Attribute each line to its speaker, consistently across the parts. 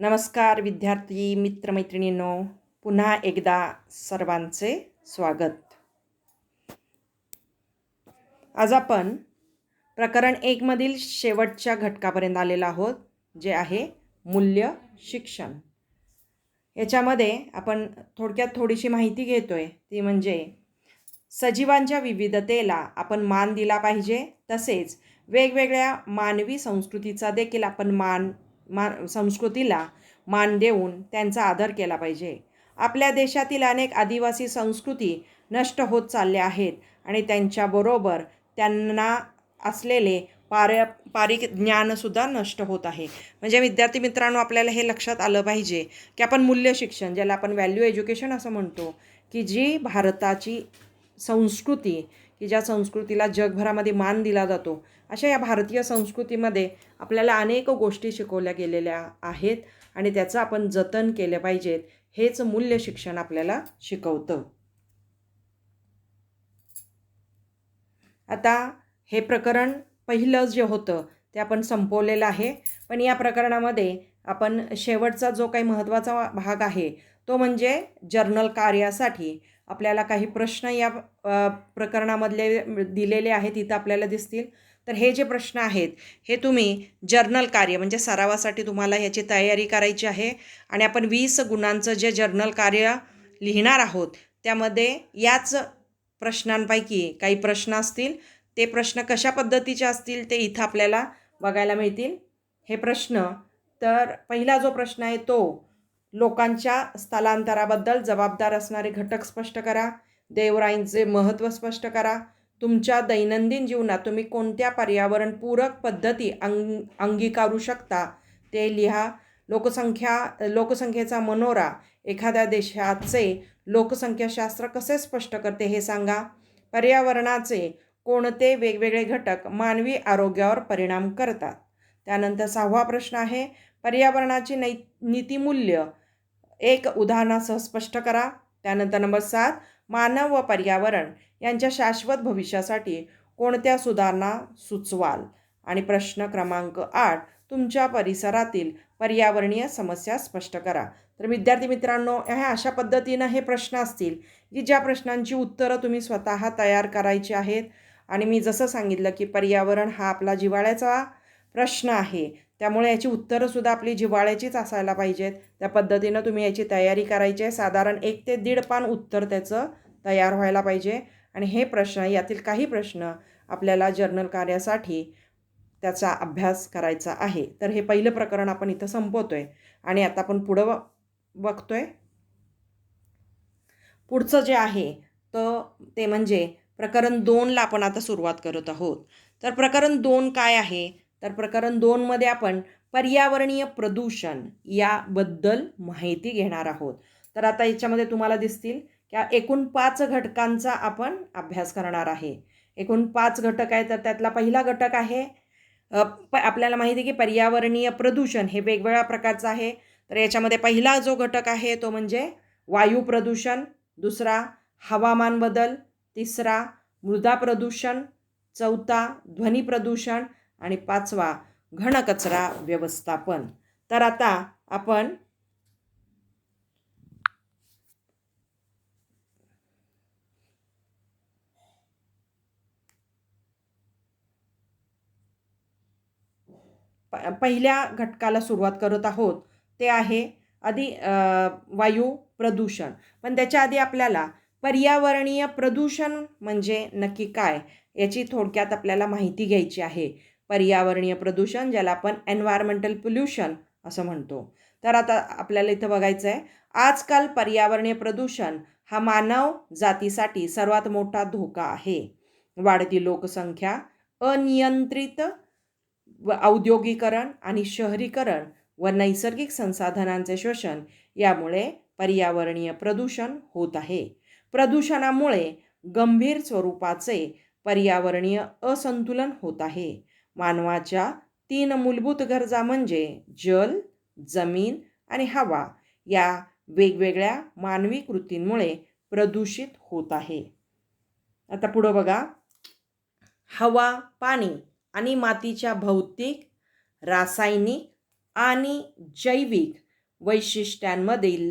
Speaker 1: नमस्कार विद्यार्थी मित्रमैत्रिणींनो, पुन्हा एकदा सर्वांचे स्वागत. आज आपण प्रकरण 1 मधील शेवटच्या घटकापर्यंत आलेलो आहोत, जे आहे मूल्य शिक्षण. याच्यामध्ये आपण थोडक्यात थोडीशी माहिती घेतोय, ती म्हणजे सजीवांच्या विविधतेला आपण मान दिला पाहिजे, तसेच वेगवेगळ्या मानवी संस्कृतीचा देखील आपण संस्कृतीला मान देऊन त्यांचा आदर केला पाहिजे. आपल्या देशातील अनेक आदिवासी संस्कृती नष्ट होत चालल्या आहेत आणि त्यांच्याबरोबर त्यांना असलेले पारंपरिक ज्ञानसुद्धा नष्ट होत आहे. म्हणजे विद्यार्थी मित्रांनो, आपल्याला हे लक्षात आलं पाहिजे की आपण मूल्य शिक्षण, ज्याला आपण व्हॅल्यू एज्युकेशन असं म्हणतो, की जी भारताची संस्कृती, की ज्या संस्कृतीला जगभरामध्ये मान दिला जातो, अशा या भारतीय संस्कृतीमध्ये आपल्याला अनेक गोष्टी शिकवल्या गेलेल्या आहेत आणि त्याचं आपण जतन केलं पाहिजेत. हेच मूल्य शिक्षण आपल्याला शिकवतं. आता हे प्रकरण पहिलं जे होतं ते आपण संपवलेलं आहे, पण या प्रकरणामध्ये आपण शेवटचा जो काही महत्त्वाचा भाग आहे तो म्हणजे जर्नल कार्यासाठी आपल्याला काही प्रश्न या प्रकरणामधले दिलेले आहेत, इथं आपल्याला दिसतील. तर हे जे प्रश्न आहेत हे तुम्ही जर्नल कार्य म्हणजे सरावासाठी तुम्हाला याची तयारी करायची आहे आणि आपण 20 गुणांचं जे जर्नल कार्य लिहिणार आहोत त्यामध्ये याच प्रश्नांपैकी काही प्रश्न असतील. ते प्रश्न कशा पद्धतीचे असतील ते इथं आपल्याला बघायला मिळतील. हे प्रश्न, तर पहिला जो प्रश्न आहे तो लोकांच्या स्थलांतराबद्दल जबाबदार असणारे घटक स्पष्ट करा. देवराईंचे महत्त्व स्पष्ट करा. तुमच्या दैनंदिन जीवनात तुम्ही कोणत्या पर्यावरणपूरक पद्धती अंगीकारू शकता ते लिहा. लोकसंख्येचा मनोरा एखाद्या देशाचे लोकसंख्याशास्त्र कसे स्पष्ट करते हे सांगा. पर्यावरणाचे कोणते वेगवेगळे घटक मानवी आरोग्यावर परिणाम करतात. त्यानंतर 6वा प्रश्न आहे, पर्यावरणाची नीतिमूल्य एक उदाहरणासह स्पष्ट करा. त्यानंतर नंबर 7, मानव व पर्यावरण यांच्या शाश्वत भविष्यासाठी कोणत्या सुधारणा सुचवाल. आणि प्रश्न क्रमांक 8, तुमच्या परिसरातील पर्यावरणीय समस्या स्पष्ट करा. तर विद्यार्थी मित्रांनो, ह्या अशा पद्धतीनं हे प्रश्न असतील की ज्या प्रश्नांची उत्तरं तुम्ही स्वतः तयार करायची आहेत. आणि मी जसं सांगितलं की पर्यावरण हा आपला जिव्हाळ्याचा प्रश्न आहे, त्यामुळे याची उत्तरंसुद्धा आपली जिव्हाळ्याचीच असायला पाहिजेत. त्या पद्धतीनं तुम्ही याची तयारी करायची आहे. साधारण 1 ते 1.5 पान उत्तर त्याचं तयार व्हायला पाहिजे. आणि हे प्रश्न, यातील काही प्रश्न आपल्याला जर्नल कार्यासाठी त्याचा अभ्यास करायचा आहे. तर हे पहिलं प्रकरण आपण इथं संपवतोय आणि आता आपण पुढं बघतोय. पुढचं जे आहे ते म्हणजे प्रकरण 2ला आपण आता सुरुवात करत आहोत. तर प्रकरण 2 काय आहे, तर प्रकरण 2 मध्ये आपण पर्यावरणीय प्रदूषण याबद्दल माहिती घेणार आहोत. तर आता याच्यामध्ये तुम्हाला दिसतील की एकूण 5 घटकांचा आपण अभ्यास करणार आहे. एकूण 5 घटक आहे. तर त्यातला पहिला घटक आहे, आपल्याला माहिती आहे की पर्यावरणीय प्रदूषण हे वेगवेगळ्या प्रकारचं आहे. तर याच्यामध्ये पहिला जो घटक आहे तो म्हणजे वायू प्रदूषण, दुसरा हवामान बदल, तिसरा मृदा प्रदूषण, चौथा ध्वनी प्रदूषण आणि 5वा घनकचरा व्यवस्थापन. तर आता आपण पहिल्या घटकाला सुरुवात करत आहोत. ते आहे वायू प्रदूषण. पण त्याच्या आधी आपल्याला पर्यावरणीय प्रदूषण म्हणजे नक्की काय याची थोडक्यात आपल्याला माहिती घ्यायची आहे. पर्यावरणीय प्रदूषण, ज्याला आपण एन्व्हायरमेंटल पोल्युशन असं म्हणतो. तर आता आपल्याला इथं बघायचं आहे, आजकाल पर्यावरणीय प्रदूषण हा मानव जातीसाठी सर्वात मोठा धोका आहे. वाढती लोकसंख्या, अनियंत्रित औद्योगिकरण आणि शहरीकरण व नैसर्गिक संसाधनांचे शोषण यामुळे पर्यावरणीय प्रदूषण होत आहे. प्रदूषणामुळे गंभीर स्वरूपाचे पर्यावरणीय असंतुलन होत आहे. मानवाच्या 3 मूलभूत गरजा म्हणजे जल, जमीन आणि हवा या वेगवेगळ्या मानवी कृतींमुळे प्रदूषित होत आहे. आता पुढं बघा, हवा, पाणी आणि मातीच्या भौतिक, रासायनिक आणि जैविक वैशिष्ट्यांमधील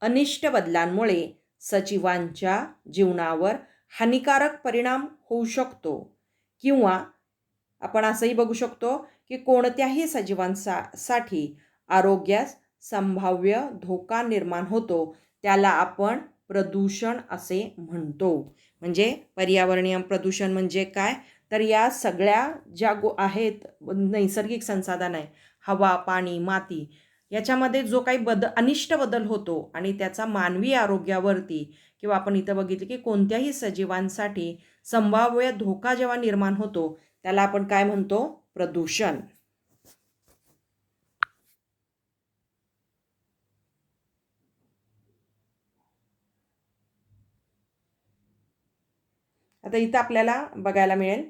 Speaker 1: अनिष्ट बदलांमुळे सजीवांच्या जीवनावर हानिकारक परिणाम होऊ शकतो, किंवा आपण असंही बघू शकतो की कोणत्याही सजीवांसाठी आरोग्यास संभाव्य धोका निर्माण होतो, त्याला आपण प्रदूषण असे म्हणतो. म्हणजे पर्यावरणीय प्रदूषण म्हणजे काय, तर या सगळ्या ज्या आहेत नैसर्गिक संसाधन आहे, हवा, पाणी, माती, याच्यामध्ये जो काही अनिष्ट बदल होतो आणि त्याचा मानवी आरोग्यावरती किंवा आपण इथं बघितलं की कोणत्याही सजीवांसाठी संभाव्य धोका जेव्हा निर्माण होतो, त्याला आपण काय म्हणतो, प्रदूषण. आता इथं आपल्याला बघायला मिळेल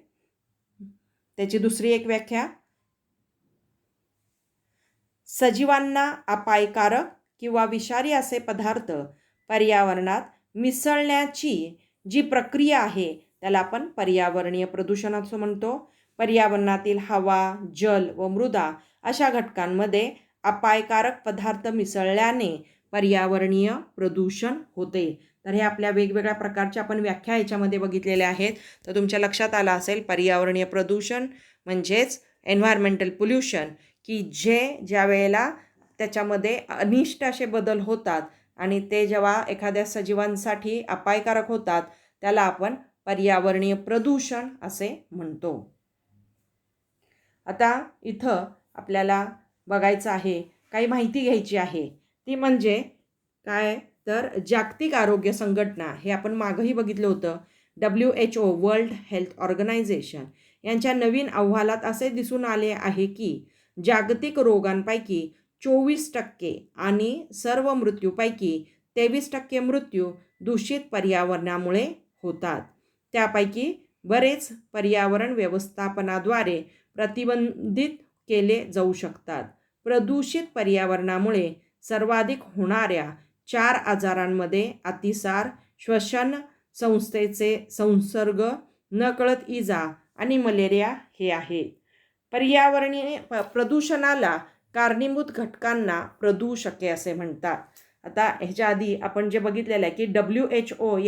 Speaker 1: त्याची दुसरी एक व्याख्या, सजीवांना अपायकारक किंवा विषारी असे पदार्थ पर्यावरणात मिसळण्याची जी प्रक्रिया आहे त्याला आपण पर्यावरणीय प्रदूषण असं म्हणतो. पर्यावरणातील हवा, जल व मृदा अशा घटकांमध्ये अपायकारक पदार्थ मिसळल्याने पर्यावरणीय प्रदूषण होते. तर हे आपल्या वेगवेगळ्या प्रकारच्या आपण व्याख्या याच्यामध्ये बघितलेल्या आहेत. तर तुमच्या लक्षात आलं असेल पर्यावरणीय प्रदूषण म्हणजेच एन्व्हायरमेंटल पोल्युशन, की ज्या वेळेला त्याच्यामध्ये अनिष्ट असे बदल होतात आणि ते जेव्हा एखाद्या सजीवांसाठी अपायकारक होतात त्याला आपण पर्यावरणीय प्रदूषण असे म्हणतो. आता इथं आपल्याला बघायचं आहे, काही माहिती घ्यायची आहे, ती म्हणजे काय, तर जागतिक आरोग्य संघटना, हे आपण मागंही बघितलं होतं, WHO वर्ल्ड हेल्थ ऑर्गनायझेशन यांच्या नवीन अहवालात असे दिसून आले आहे की जागतिक रोगांपैकी 24% आणि सर्व मृत्यूपैकी 23% मृत्यू दूषित पर्यावरणामुळे होतात. त्यापैकी बरेच पर्यावरण व्यवस्थापनाद्वारे प्रतिबंधित केले जाऊ शकतात. प्रदूषित पर्यावरणामुळे सर्वाधिक होणाऱ्या 4 आजारांमध्ये अतिसार, श्वसन संस्थेचे संसर्ग, नकळत इजा आणि मलेरिया हे आहेत. पर्यावरणीय प्रदूषणाला कारणीभूत घटकांना प्रदूषके असे म्हणतात. आता ह्याच्या आधी आपण जे बघितलेलं आहे की WHO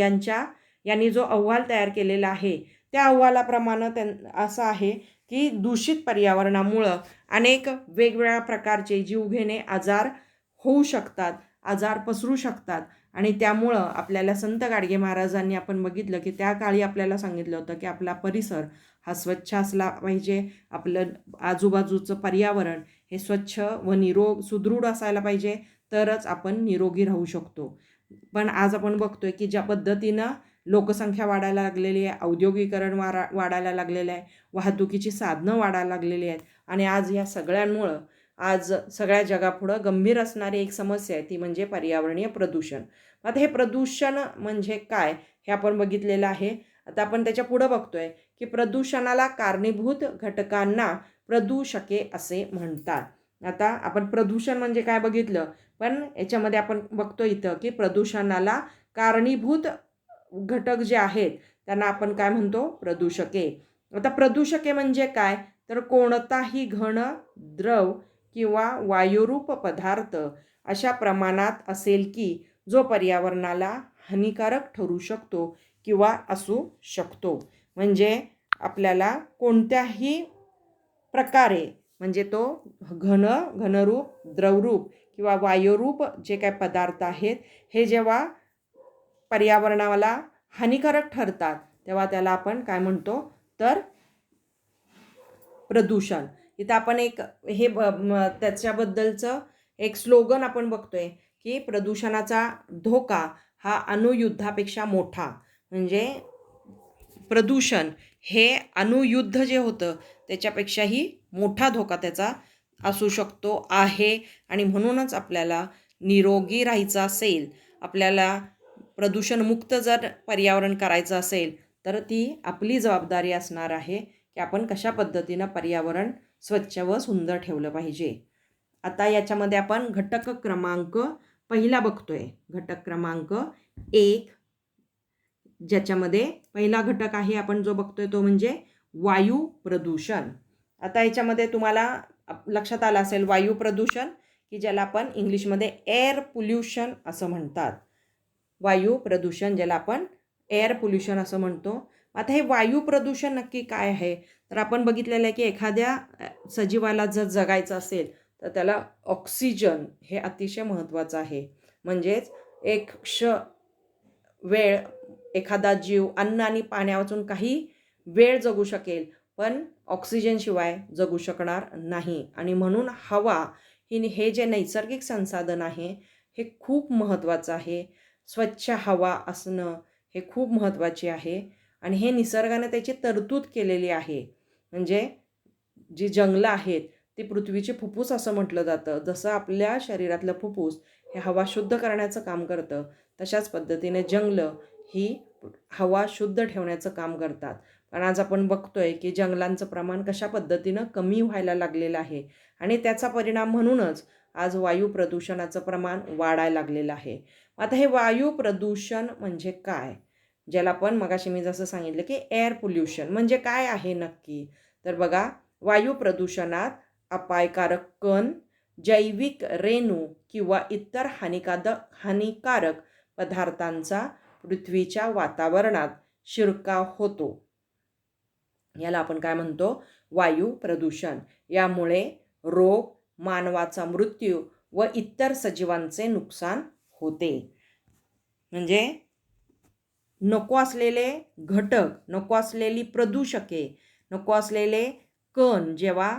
Speaker 1: यांनी जो अहवाल तयार केलेला आहे त्या अहवालाप्रमाणे असं आहे की दूषित पर्यावरणामुळं अनेक वेगवेगळ्या प्रकारचे जीवघेणे आजार होऊ शकतात, आजार पसरू शकतात. आणि त्यामुळं आपल्याला संत गाडगे महाराजांनी आपण बघितलं की त्या काळी आपल्याला सांगितलं होतं की आपला परिसर हा स्वच्छ असला पाहिजे, आपलं आजूबाजूचं पर्यावरण हे स्वच्छ व सुदृढ असायला पाहिजे, तरच आपण निरोगी राहू शकतो. पण आज आपण बघतोय की ज्या पद्धतीनं लोकसंख्या वाढायला लागलेली आहे, औद्योगिकरण वाढायला लागलेलं आहे, वाहतुकीची साधनं वाढायला लागलेली आहेत आणि आज या सगळ्यांमुळं आज सगळ्या जगापुढं गंभीर असणारी एक समस्या आहे, ती म्हणजे पर्यावरणीय प्रदूषण. आता हे प्रदूषण म्हणजे काय हे आपण बघितलेलं आहे. आता आपण त्याच्या पुढं बघतोय की प्रदूषणाला कारणीभूत घटकांना प्रदूषके असे म्हणतात. आता आपण प्रदूषण म्हणजे काय बघितलं, पण याच्यामध्ये आपण बघतो इथं की प्रदूषणाला कारणीभूत घटक जे आहेत त्यांना आपण काय म्हणतो, प्रदूषके. आता प्रदूषके म्हणजे काय, तर कोणताही घन, द्रव किंवा वायुरूप पदार्थ अशा प्रमाणात असेल की जो पर्यावरणाला हानिकारक ठरू शकतो किंवा असू शकतो. म्हणजे आपल्याला कोणत्याही प्रकारे म्हणजे तो घनरूप, द्रवरूप किंवा वायुरूप जे काय पदार्थ आहेत हे जेव्हा पर्यावरणाला हानिकारक ठरतात तेव्हा त्याला आपण काय म्हणतो, तर प्रदूषण. इथं आपण एक त्याच्याबद्दलचं एक स्लोगन आपण बघतोय की प्रदूषणाचा धोका हा अणुयुद्धापेक्षा मोठा. म्हणजे प्रदूषण हे अणुयुद्ध जे होतं त्याच्यापेक्षाही मोठा धोका त्याचा असू शकतो आहे. आणि म्हणूनच आपल्याला निरोगी राहायचं असेल, आपल्याला प्रदूषणमुक्त जर पर्यावरण करायचं असेल तर ती आपली जबाबदारी असणार आहे की आपण कशा पद्धतीनं पर्यावरण स्वच्छ व सुंदर ठेवलं पाहिजे. आता याच्यामध्ये आपण घटक क्रमांक पहिला बघतोय, घटक क्रमांक 1, ज्याच्यामध्ये पहिला घटक आहे आपण जो बघतोय तो म्हणजे वायू प्रदूषण. आता याच्यामध्ये तुम्हाला लक्षात आलं असेल वायू प्रदूषण की ज्याला आपण इंग्लिशमध्ये एअर पोल्युशन असं म्हणतात. वायू प्रदूषण ज्याला आपण एअर पोल्युशन असं म्हणतो. आता हे वायू प्रदूषण नक्की काय आहे? तर आपण बघितलेलं आहे की एखाद्या सजीवाला जर जगायचं असेल तर त्याला ऑक्सिजन हे अतिशय महत्त्वाचं आहे. म्हणजेच एक वेळ एखादा जीव अन्न आणि पाण्यावाचून काही वेळ जगू शकेल, पण ऑक्सिजनशिवाय जगू शकणार नाही. आणि म्हणून हवा हे जे नैसर्गिक संसाधन आहे हे खूप महत्त्वाचं आहे. स्वच्छ हवा असणं हे खूप महत्त्वाचे आहे आणि हे निसर्गाने त्याची तरतूद केलेली आहे. म्हणजे जी जंगलं आहेत ती पृथ्वीचे फुफ्फुस असं म्हटलं जातं. जसं आपल्या शरीरातलं फुफ्फुस हे हवा शुद्ध करण्याचं काम करतं, तशाच पद्धतीने जंगलं ही हवा शुद्ध ठेवण्याचं काम करतात. पण आज आपण बघतोय की जंगलांचं प्रमाण कशा पद्धतीनं कमी व्हायला लागलेलं आहे आणि त्याचा परिणाम म्हणूनच आज वायू प्रदूषणाचं प्रमाण वाढायला लागलेलं आहे. आता हे वायू प्रदूषण म्हणजे काय? ज्याला आपण मगाशी मी जसं सांगितलं की एअर पोल्युशन म्हणजे काय आहे नक्की? तर बघा, वायू प्रदूषणात अपायकारक कण, जैविक रेणू किंवा इतर हानिकारक पदार्थांचा पृथ्वीच्या वातावरणात शिरकाव होतो. याला आपण काय म्हणतो? वायू प्रदूषण. यामुळे रोग, मानवाचा मृत्यू व इतर सजीवांचे नुकसान होते. म्हणजे नको असलेले घटक, नको असलेली प्रदूषके, नको असलेले कण जेव्हा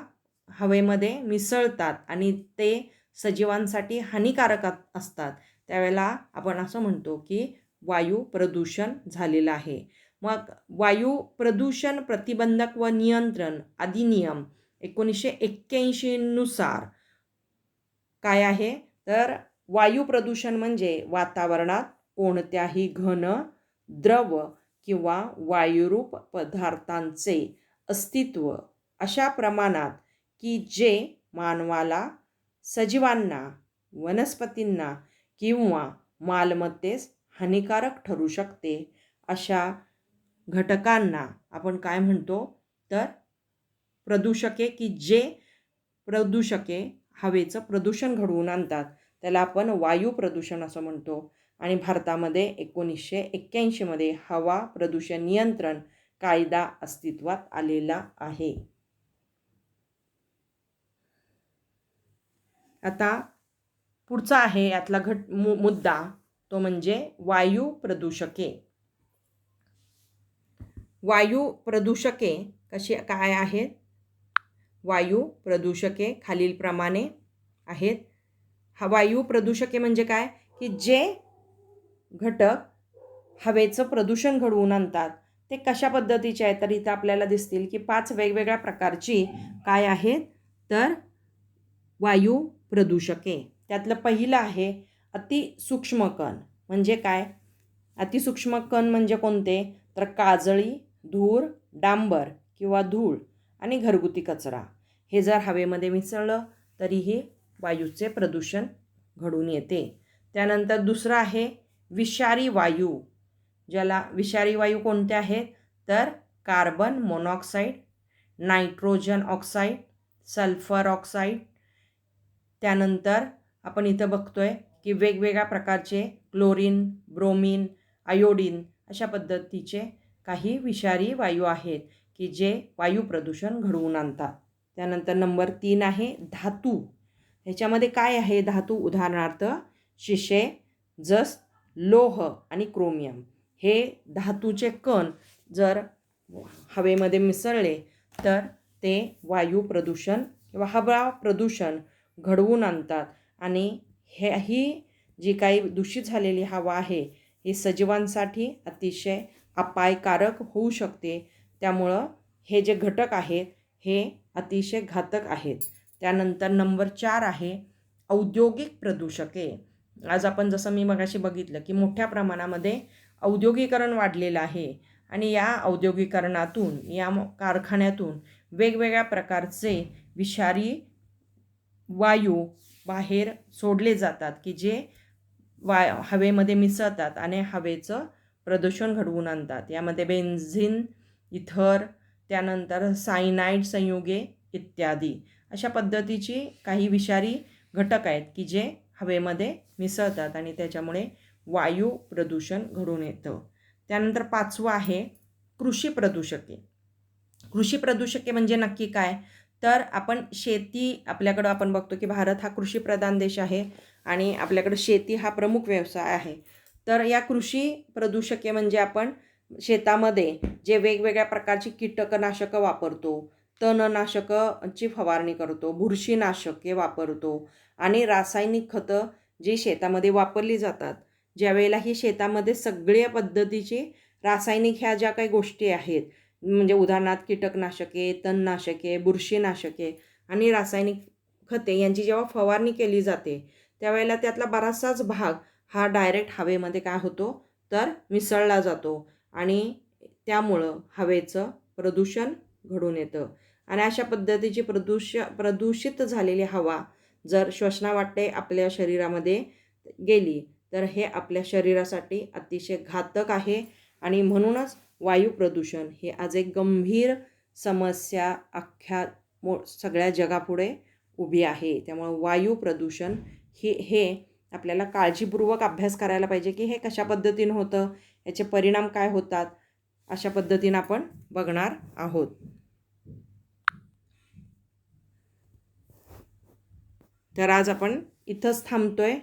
Speaker 1: हवेमध्ये मिसळतात आणि ते सजीवांसाठी हानिकारक असतात, त्यावेळेला आपण असं म्हणतो की वायू प्रदूषण झालेलं आहे. मग वायू प्रदूषण प्रतिबंधक व नियंत्रण अधिनियम 1981 नुसार काय आहे? तर वायू प्रदूषण म्हणजे वातावरणात कोणत्याही घन, द्रव किंवा वायुरूप पदार्थांचे अस्तित्व अशा प्रमाणात की जे मानवाला, सजीवांना, वनस्पतींना किंवा मालमत्तेस हानिकारक ठरू शकते, अशा घटकांना आपण काय म्हणतो? तर प्रदूषके, की जे प्रदूषके हवेचं प्रदूषण घडवून आणतात त्याला आपण वायू प्रदूषण असं म्हणतो. आणि भारतामध्ये 1981 मध्ये हवा प्रदूषण नियंत्रण कायदा अस्तित्वात आलेला आहे. आता पुढचा आहे यातला मुद्दा, तो म्हणजे वायू प्रदूषके. वायू प्रदूषके काय आहेत? वायू प्रदूषके खालीलप्रमाणे आहेत. वायू प्रदूषके म्हणजे काय? की जे घटक हवेचं प्रदूषण घडवून आणतात ते कशा पद्धतीचे आहेत? तर इथं आपल्याला दिसतील की 5 वेगवेगळ्या प्रकारची काय आहेत? तर वायू प्रदूषके. त्यातलं पहिलं आहे अतिसूक्ष्म कण. म्हणजे काय? अतिसूक्ष्म कण म्हणजे कोणते? तर काजळी, धूर, डांबर किंवा धूळ आणि घरगुती कचरा. हे जर हवेमध्ये मिसळलं तरीही वायूचे प्रदूषण घडून येते. त्यानंतर दुसरं आहे विषारी वायू. ज्याला विषारी वायू कोणते आहेत? तर carbon monoxide, nitrogen oxide, sulphur oxide. त्यानंतर आपण इथं बघतोय की वेगवेगळ्या प्रकारचे क्लोरीन, ब्रोमीन, आयोडीन अशा पद्धतीचे काही विषारी वायू आहेत की जे वायू प्रदूषण घडवून आणतात. त्यानंतर नंबर 3 आहे धातू. ह्याच्यामध्ये काय आहे धातू? उदाहरणार्थ शिसे, जस, लोह आणि क्रोमियम. हे धातूचे कण जर हवेमध्ये मिसळले तर ते वायू प्रदूषण किंवा हवा प्रदूषण घडवून आणतात. आणि ही जी काही दूषित झालेली हवा आहे ही सजीवांसाठी अतिशय अपायकारक होऊ शकते. त्यामुळं हे जे घटक आहेत हे अतिशय घातक आहेत. त्यानंतर नंबर 4 आहे औद्योगिक प्रदूषके. आज आपण जसं मी मगाशी बघितलं की मोठ्या प्रमाणामध्ये औद्योगिकरण वाढलेलं आहे आणि या औद्योगिकरणातून, या कारखान्यातून वेगवेगळ्या प्रकारचे विषारी वायू बाहेर सोडले जातात की जे हवेमध्ये मिसळतात आणि हवेचं प्रदूषण घडवून आणतात. यामध्ये बेन्झिन, इथर, त्यानंतर सायनाइड संयुगे इत्यादी अशा पद्धतीची काही विषारी घटक आहेत की जे हवेमध्ये मिसळतात आणि त्याच्यामुळे वायू प्रदूषण घडून येतं. त्यानंतर 5वं आहे कृषी प्रदूषके. कृषी प्रदूषके म्हणजे नक्की काय? तर आपण शेती आपल्याकडं आपण बघतो की भारत हा कृषीप्रधान देश आहे आणि आपल्याकडं शेती हा प्रमुख व्यवसाय आहे. तर या कृषी प्रदूषके म्हणजे आपण शेतामध्ये जे वेगवेगळ्या प्रकारची कीटकनाशकं वापरतो, तणनाशकाची फवारणी करतो, बुरशीनाशके वापरतो आणि रासायनिक खतं जी शेतामध्ये वापरली जातात. ज्यावेळेला ही शेतामध्ये सगळ्या पद्धतीची रासायनिक ह्या ज्या काही गोष्टी आहेत, म्हणजे उदाहरणार्थ कीटकनाशके, तणनाशके, बुरशीनाशके आणि रासायनिक खते यांची जेव्हा फवारणी केली जाते, त्यावेळेला त्यातला बराचसाच भाग हा डायरेक्ट हवेमध्ये काय होतो, तर मिसळला जातो आणि त्यामुळं हवेचं प्रदूषण घडून येतं. आणि अशा पद्धतीची प्रदूषित झालेली हवा जर श्वसनावाटे आपल्या शरीरामध्ये गेली, तर हे आपल्या शरीरासाठी अतिशय घातक आहे आणि म्हणूनच वायू प्रदूषण हे आज एक गंभीर समस्या अख्ख्या सगळ्या जगापुढे उभी आहे. त्यामुळं वायू प्रदूषण हे आपल्याला काळजीपूर्वक अभ्यास करायला पाहिजे की हे कशा पद्धतीनं होतं, याचे परिणाम काय होतात, अशा पद्धतीनं आपण बघणार आहोत. तर आज आपण इथंच थांबतोय.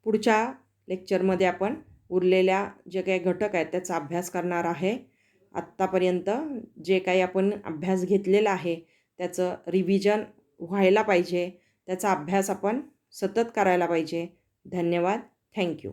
Speaker 1: पुढच्या लेक्चरमध्ये आपण उरलेल्या जे काही घटक आहेत त्याचा अभ्यास करणार आहे. आत्तापर्यंत जे काही आपण अभ्यास घेतलेला आहे त्याचं रिव्हिजन व्हायला पाहिजे. त्याचा अभ्यास आपण सतत करायला पाहिजे. धन्यवाद. थँक्यू.